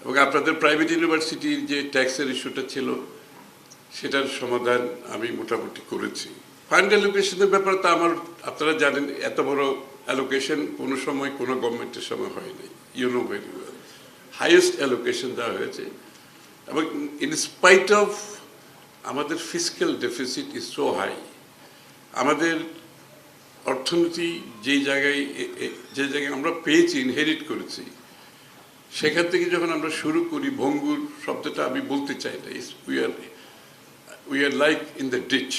এবং আপনাদের প্রাইভেট ইউনিভার্সিটির যে ট্যাক্সের ইস্যুটা ছিল সেটার সমাধান আমি মোটামুটি করেছি। ফান্ড অ্যালোকেশনের ব্যাপারে তো আমার, আপনারা জানেন, এত বড় অ্যালোকেশন কোনো সময় কোনো গভর্নমেন্টের সময় হয়নি। You know very well, highest allocation দেওয়া হয়েছে। এবং ইন স্পাইট অফ আমাদের fiscal deficit is so high, আমাদের অর্থনীতি যে জায়গায় আমরা পেয়েছি, ইনহেরিট করেছি, সেখান থেকে যখন আমরা শুরু করি, ভঙ্গুর শব্দটা আমি বলতে চাই না, we are like in the ditch.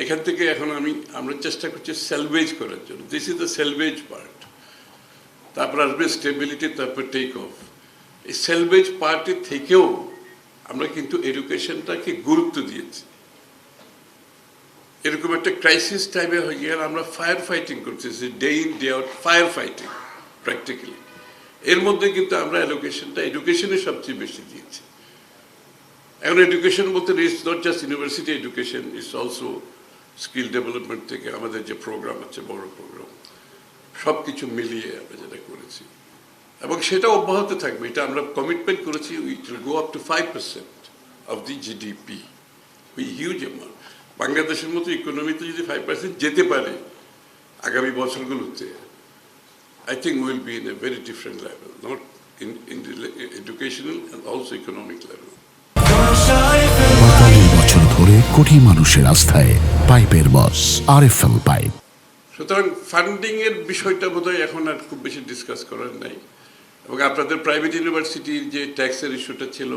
এখান থেকে এখন আমরা চেষ্টা করছি সেলভেজ করার জন্য। This is the salvage part. তারপর আসবে স্টেবিলিটি, তারপর টেক অফ। এই সেলভেজ পার্টের থেকেও আমরা কিন্তু এডুকেশনটাকে গুরুত্ব দিয়েছি। এরকম একটা ক্রাইসিস টাইমে হয়ে গিয়ে আমরা ফায়ার ফাইটিং করতেছি, day in day out fire fighting practically. এর মধ্যে কিন্তু আমরা অ্যালোকেশনটা এডুকেশনে সবচেয়ে বেশি দিয়েছি। এখন এডুকেশন বলতে it's not just university education, it's also skill development থেকে আমাদের যে প্রোগ্রাম আছে, বড় প্রোগ্রাম, সব কিছু মিলিয়ে আমরা যেটা করেছি এবং সেটা অব্যাহত থাকবে। এটা আমরা কমিটমেন্ট করেছি, which will go up to 5% of the GDP. We huge amount. বাংলাদেশের মতো ইকোনমিতে যদি 5% যেতে পারে আগামী বছরগুলোতে, I think we'll be in a very different level, not in the educational and also economic level. 45 বছর ধরে কোটি মানুষের আস্থায় পাইপের বস আরএফএল পাইপ। সুতরাং ফান্ডিং এর বিষয়টা বোধহয় এখন আর খুব বেশি ডিসকাস করার নাই। এবং আপনাদের প্রাইভেট ইউনিভার্সিটির যে ট্যাক্সের ইস্যুটা ছিল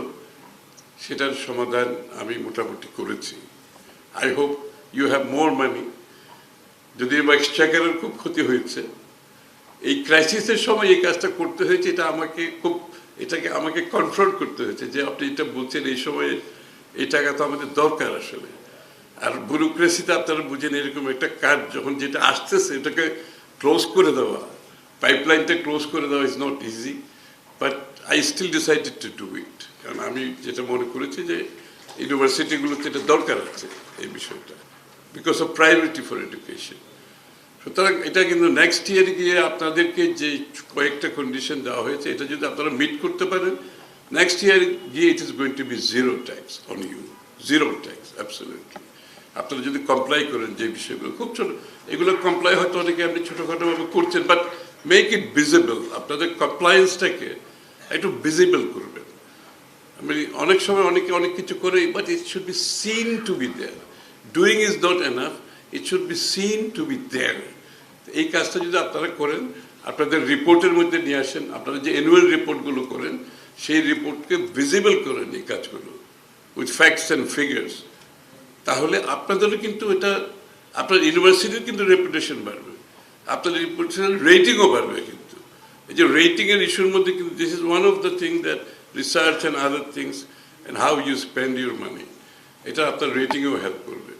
সেটার সমাধান আমি মোটামুটি করেছি। I hope you have more money. যদি এক্সচেকারের খুব ক্ষতি হয়েছে, এই ক্রাইসিসের সময় এই কাজটা করতে হয়েছে, এটাকে আমাকে কনফ্রন্ট করতে হয়েছে যে আপনি এটা বলছেন এই সময়ে এই টাকা তো আমাদের দরকার আসলে। আর ব্যুরোক্রেসিতে আপনারা বুঝেন, এরকম একটা কাজ যখন যেটা আসতেছে এটাকে ক্লোজ করে দেওয়া, পাইপলাইনটা ক্লোজ করে দেওয়া is not easy, but I still decided to do it. কারণ আমি যেটা মনে করেছি যে ইউনিভার্সিটিগুলোতে এটা দরকার আছে এই বিষয়টা, because of priority for education. সুতরাং এটা কিন্তু নেক্সট ইয়ার গিয়ে আপনাদেরকে যে কয়েকটা কন্ডিশন দেওয়া হয়েছে, এটা যদি আপনারা মিট করতে পারেন, নেক্সট ইয়ার গিয়ে it is going to be zero tax on you, zero tax absolutely. আপনারা যদি কমপ্লাই করেন যে বিষয়গুলো, খুব ছোট, এগুলো কমপ্লাই হয়তো অনেকে আপনি ছোটোখাটোভাবে করছেন, বাট মেক ইট ভিজিবল। আপনাদের কমপ্লায়েন্সটাকে একটু ভিজিবল করবেন। আমি অনেক সময় অনেকে অনেক কিছু করে, but it should be seen to be there. Doing is not enough, it should be seen to be there. এই কাজটা যদি আপনারা করেন, আপনাদের রিপোর্টের মধ্যে নিয়ে আসেন, আপনারা যে অ্যানুয়াল রিপোর্টগুলো করেন সেই রিপোর্টকে ভিজিবল করেন এই কাজগুলো উইথ ফ্যাক্টস অ্যান্ড ফিগার্স, তাহলে আপনাদেরও কিন্তু এটা, আপনার ইউনিভার্সিটির কিন্তু রেপুটেশন বাড়বে, আপনাদের রেপুটেশন রেটিংও বাড়বে। কিন্তু এই যে রেটিংয়ের ইস্যুর মধ্যে কিন্তু this is one of the thing that research and other things and how you spend your money, এটা আপনার রেটিংয়েও হেল্প করবে।